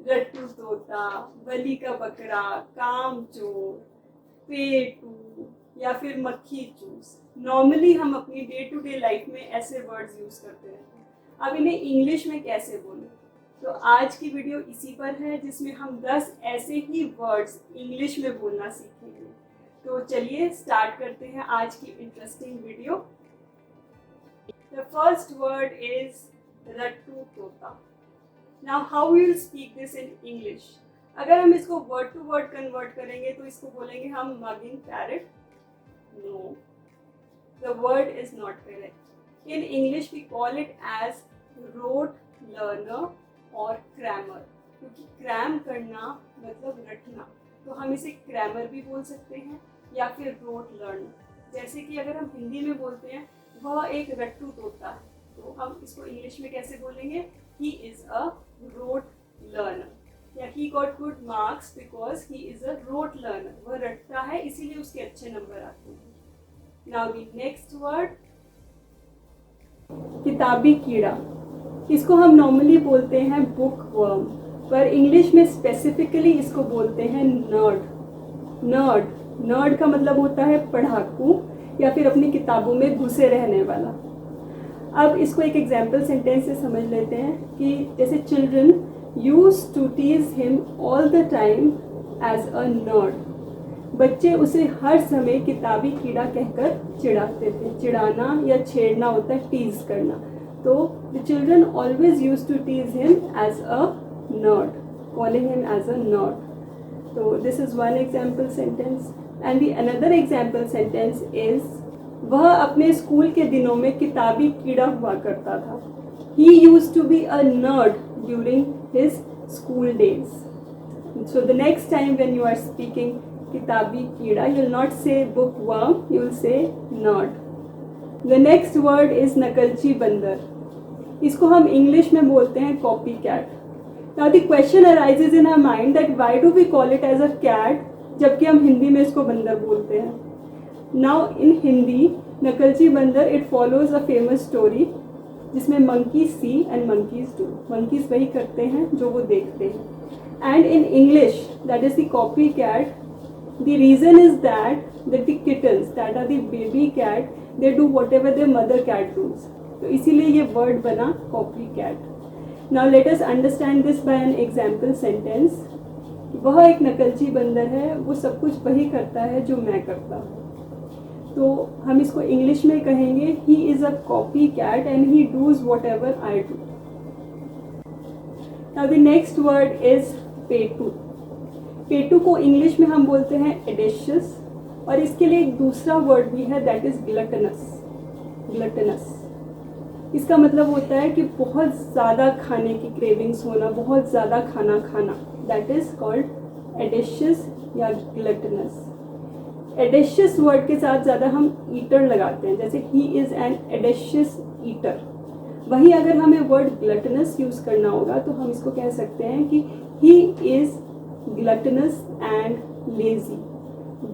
रट्टू तोता, बलि का बकरा, कामचोर, पेटू या फिर मक्खी चूस। नॉर्मली हम अपनी डे टू डे लाइफ में ऐसे वर्ड्स यूज करते रहते हैं। अब इन्हें इंग्लिश में कैसे बोलें? तो आज की वीडियो इसी पर है, जिसमें हम 10 ऐसे ही वर्ड्स इंग्लिश में बोलना सीखेंगे। तो चलिए स्टार्ट करते हैं आज की interesting video. The first word is रट्टू तोता। Now how we will speak this in English? अगर हम इसको वर्ड टू वर्ड कन्वर्ट करेंगे तो इसको बोलेंगे हम mugging parrot. No, the word is not correct. In English we call it as rote learner और क्रैमर, क्योंकि क्रैम करना मतलब रटना, तो हम इसे क्रैमर भी बोल सकते हैं या फिर रोट लर्नर। जैसे कि अगर हम हिंदी में बोलते हैं वह एक रट्टू तोता है, तो हम इसको इंग्लिश में कैसे बोलेंगे? He is a rote learner, या he got good marks because he is a rote learner. वह रटता है इसीलिए उसके अच्छे नंबर आते हैं। Now the next word, किताबी कीड़ा। इसको हम नॉर्मली बोलते हैं बुक वर्म, पर इंग्लिश में स्पेसिफिकली इसको बोलते हैं नर्ड। नर्ड का मतलब होता है पढ़ाकू या फिर अपनी किताबों में घुसे रहने वाला। अब इसको एक एग्जाम्पल सेंटेंस से समझ लेते हैं कि जैसे children used to tease him all the time as a nerd. बच्चे उसे हर समय किताबी कीड़ा कहकर चिढ़ाते थे। चिढ़ाना या छेड़ना होता है टीज करना। तो the children always used to tease him as a nerd, calling him as a nerd. So this is one example sentence. And the another example sentence is, वह अपने स्कूल के दिनों में किताबी कीड़ा हुआ करता था। He used to be a nerd during his school days. So the next time when you are speaking kitabi keeda, you will not say bookworm, you will say nerd. The next word is nakalchi bandar. इसको हम English में बोलते हैं copy cat. Now the question arises in our mind that why do we call it as a cat जबकि हम हिंदी में इसको बंदर बोलते हैं। Now in हिंदी नकलची बंदर it follows a famous story जिसमें monkeys see and monkeys do. Monkeys वही करते हैं जो वो देखते हैं। And in English that is the copy cat. The reason is that the kittens that are the baby cat they do what ever the mother cat does. तो इसीलिए ये वर्ड बना copy cat. Now let us understand this by an example sentence. वह एक नकलची बंदर है, वो सब कुछ वही करता है जो मैं करता हूँ। तो हम इसको इंग्लिश में कहेंगे he is a copy cat and he does whatever I do. Now the next word is पेटू। पेटू को इंग्लिश में हम बोलते हैं एडेशियस, और इसके लिए एक दूसरा वर्ड भी है दैट इज ग्लटनस। इसका मतलब होता है कि बहुत ज़्यादा खाने की क्रेविंग्स होना, बहुत ज़्यादा खाना खाना, दैट इज कॉल्ड एडेशियस या ग्लटनस। एडेशियस वर्ड के साथ ज़्यादा हम ईटर लगाते हैं, जैसे ही इज़ एन एडेशियस ईटर। वहीं अगर हमें वर्ड ग्लटनस यूज़ करना होगा तो हम इसको कह सकते हैं कि he is gluttonous and lazy.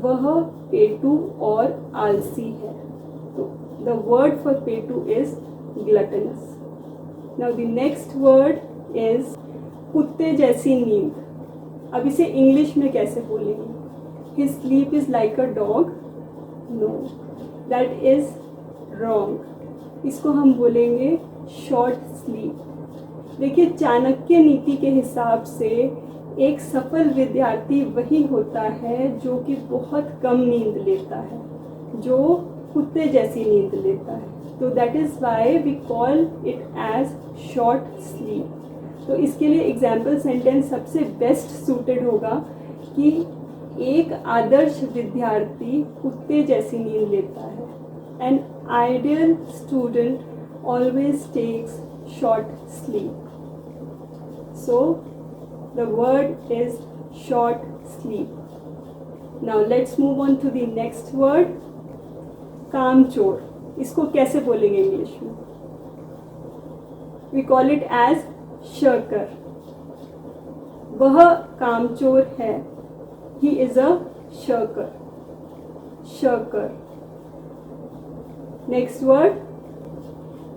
वह पेटू और आलसी है। तो द वर्ड फॉर पेटू is gluttonous. Now the next word is कुत्ते जैसी नींद। अब इसे इंग्लिश में कैसे बोलेंगे? His sleep is like a dog? No, that is wrong. इसको हम बोलेंगे short sleep। देखिए, चाणक्य नीति के हिसाब से एक सफल विद्यार्थी वही होता है जो कि बहुत कम नींद लेता है, जो कुत्ते जैसी नींद लेता है। तो that is why we call it as short sleep। तो इसके लिए एग्जाम्पल सेंटेंस सबसे बेस्ट सूटेड होगा कि एक आदर्श विद्यार्थी कुत्ते जैसी नींद लेता है। An ideal student always takes short sleep. So the word is short sleep. Now let's move on to the next word, कामचोर। इसको कैसे बोलेंगे इंग्लिश में? We call it as shirker. वह कामचोर है। He is a shirker. Next word,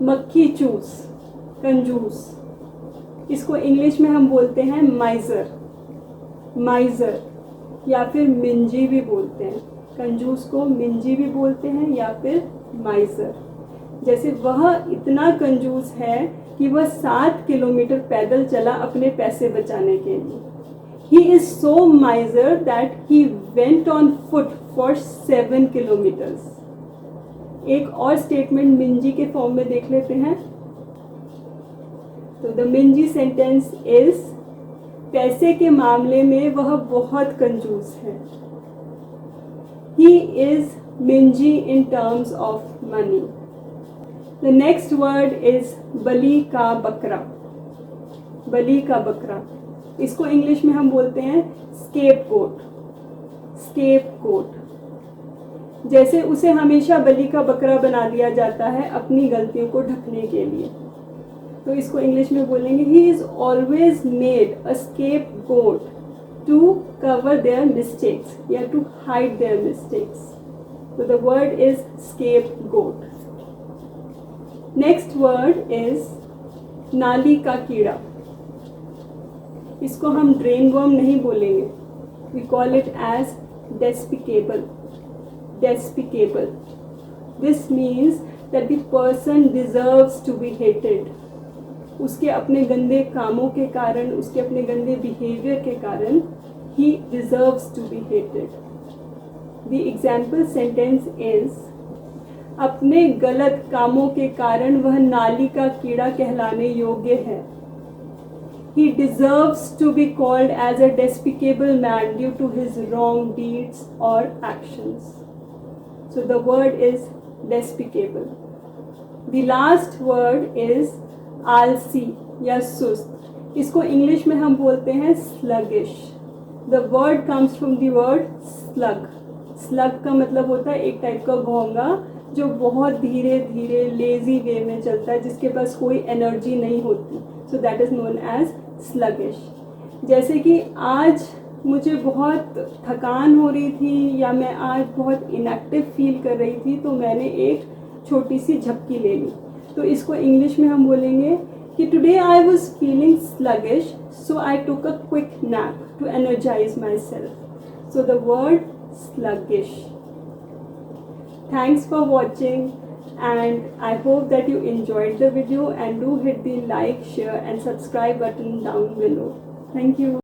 मक्खी चूस, कंजूस। इसको इंग्लिश में हम बोलते हैं माइजर, माइजर, या फिर मिंजी भी बोलते हैं। कंजूस को मिंजी भी बोलते हैं या फिर माइजर। जैसे वह इतना कंजूस है कि वह 7 किलोमीटर पैदल चला अपने पैसे बचाने के लिए। He is so miser that he went on foot for 7 kilometers. एक और स्टेटमेंट मिंजी के फॉर्म में देख लेते हैं। तो द मिंजी सेंटेंस इज, पैसे के मामले में वह बहुत कंजूस है। He is mingy in terms of money. The next word is बलि का बकरा, बलि का बकरा। इसको इंग्लिश में हम बोलते हैं स्केपगोट, स्केपगोट। जैसे उसे हमेशा बलि का बकरा बना दिया जाता है अपनी गलतियों को ढकने के लिए, तो इसको इंग्लिश में बोलेंगे he is always made a scapegoat to cover their mistakes या टू हाइड देयर मिस्टेक्स। तो the word is scapegoat. Next word is नाली का कीड़ा। इसको हम ड्रेन वर्म नहीं बोलेंगे, we call it as despicable, despicable. This means that the person deserves to be hated. उसके अपने गंदे कामों के कारण, उसके अपने गंदे बिहेवियर के कारण ही deserves to be hated. The example sentence is, अपने गलत कामों के कारण वह नाली का कीड़ा कहलाने योग्य है। He deserves to be called as a despicable man due to his wrong deeds or actions. So the word is despicable. The last word is आलसी या सुस्त। इसको इंग्लिश में हम बोलते हैं sluggish. The word comes from the word slug. Slug का मतलब होता है एक टाइप का घोंगा जो बहुत धीरे धीरे लेजी वे में चलता है, जिसके पास कोई एनर्जी नहीं होती। So that is known as sluggish. जैसे कि आज मुझे बहुत थकान हो रही थी या मैं आज बहुत इनएक्टिव फील कर रही थी, तो मैंने एक छोटी सी झपकी ले ली। तो इसको इंग्लिश में हम बोलेंगे कि today I was feeling sluggish so I took a quick nap to energise myself. So the word sluggish. Thanks for watching, and I hope that you enjoyed the video, and do hit the like, share and subscribe button down below. Thank you.